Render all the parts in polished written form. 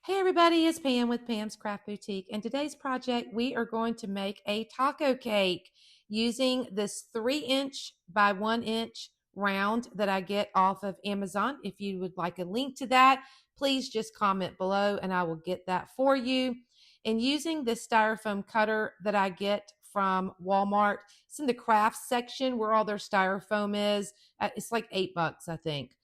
Hey everybody, it's Pam with Pam's Craft Boutique. In today's project, we are going to make a taco cake using this 3-inch by 1-inch round that I get off of Amazon. If you would like a link to that, please just comment below and I will get that for you. And using this styrofoam cutter that I get from Walmart, it's in the crafts section where all their styrofoam is. It's like $8, I think.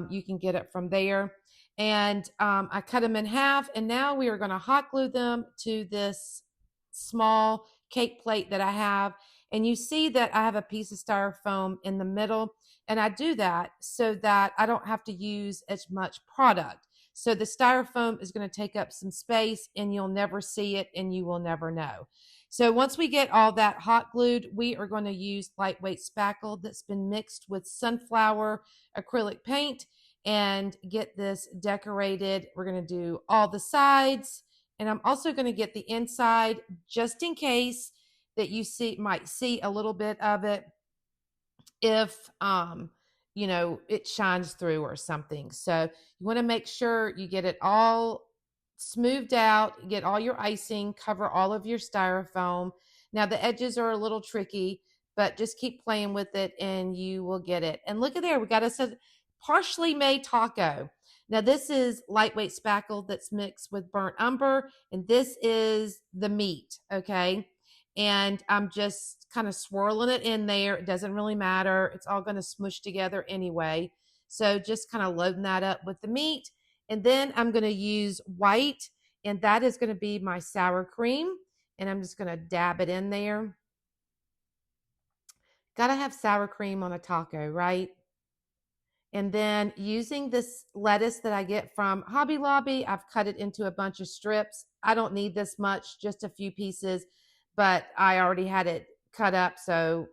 You can get it from there. And I cut them in half, and now we are going to hot glue them to this small cake plate that I have. And you see that I have a piece of styrofoam in the middle, and I do that so that I don't have to use as much product. So the styrofoam is going to take up some space, and you'll never see it, and you will never know. So once we get all that hot glued, we are going to use lightweight spackle that's been mixed with sunflower acrylic paint and get this decorated. We're going to do all the sides, and I'm also going to get the inside just in case that you might see a little bit of it if it shines through or something. So you want to make sure you get it all smoothed out, get all your icing, cover all of your styrofoam. Now the edges are a little tricky, but just keep playing with it and you will get it. And look at there, we got a partially made taco. Now this is lightweight spackle that's mixed with burnt umber, and this is the meat, okay? And I'm just kind of swirling it in there. It doesn't really matter. It's all going to smush together anyway. So just kind of loading that up with the meat. And then I'm going to use white, and that is going to be my sour cream. And I'm just going to dab it in there. Got to have sour cream on a taco, right? And then using this lettuce that I get from Hobby Lobby, I've cut it into a bunch of strips. I don't need this much, just a few pieces, but I already had it cut up. So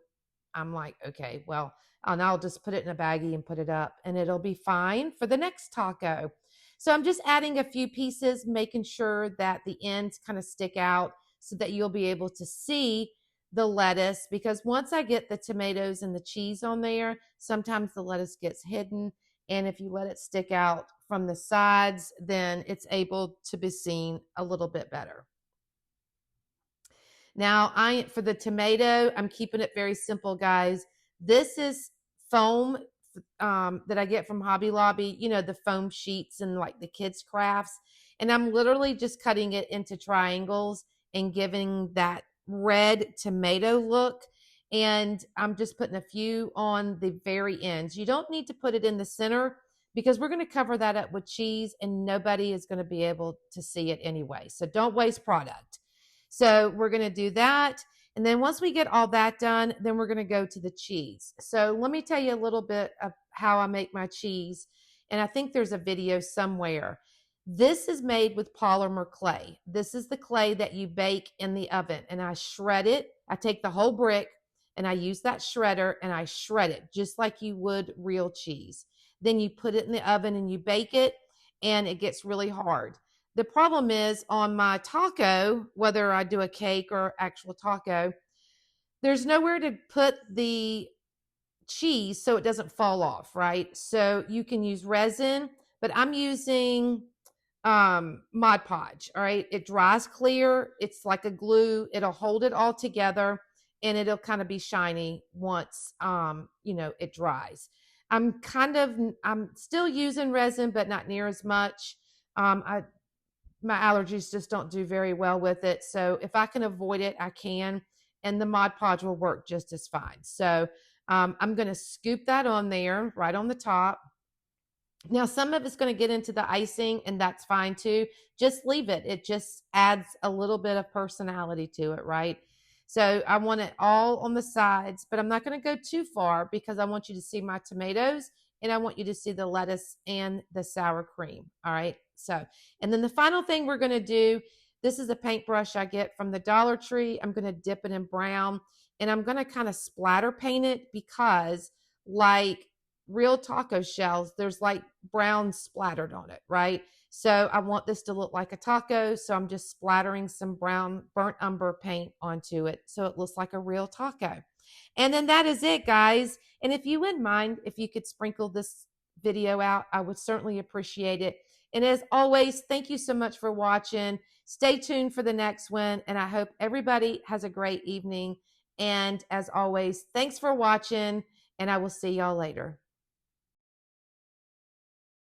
I'm like, okay, well, and I'll just put it in a baggie and put it up, and it'll be fine for the next taco. So I'm just adding a few pieces, making sure that the ends kind of stick out so that you'll be able to see the lettuce, because once I get the tomatoes and the cheese on there, sometimes the lettuce gets hidden. And if you let it stick out from the sides, then it's able to be seen a little bit better. Now, for the tomato, I'm keeping it very simple, guys. This is foam that I get from Hobby Lobby, the foam sheets and like the kids' crafts. And I'm literally just cutting it into triangles and giving that red tomato look. And I'm just putting a few on the very ends. You don't need to put it in the center because we're going to cover that up with cheese and nobody is going to be able to see it anyway. So don't waste product. So we're going to do that. And then once we get all that done, then we're going to go to the cheese. So let me tell you a little bit of how I make my cheese. And I think there's a video somewhere. This is made with polymer clay. This is the clay that you bake in the oven. And I shred it. I take the whole brick and I use that shredder and I shred it just like you would real cheese. Then you put it in the oven and you bake it, and it gets really hard. The problem is on my taco, whether I do a cake or actual taco, there's nowhere to put the cheese so it doesn't fall off, right? So you can use resin, but I'm using Mod Podge, all right? It dries clear. It's like a glue. It'll hold it all together, and it'll kind of be shiny once, it dries. I'm still using resin, but not near as much. My allergies just don't do very well with it. So if I can avoid it, I can. And the Mod Podge will work just as fine. So I'm going to scoop that on there right on the top. Now, some of it's going to get into the icing, and that's fine too. Just leave it. It just adds a little bit of personality to it, right? So I want it all on the sides, but I'm not going to go too far because I want you to see my tomatoes and I want you to see the lettuce and the sour cream. All right. So, and then the final thing we're going to do, this is a paintbrush I get from the Dollar Tree. I'm going to dip it in brown and I'm going to kind of splatter paint it because, like real taco shells, there's like brown splattered on it, right? So I want this to look like a taco. So I'm just splattering some brown burnt umber paint onto it so it looks like a real taco. And then that is it, guys. And if you wouldn't mind, if you could sprinkle this video out, I would certainly appreciate it. And as always, thank you so much for watching. Stay tuned for the next one. And I hope everybody has a great evening. And as always, thanks for watching. And I will see y'all later.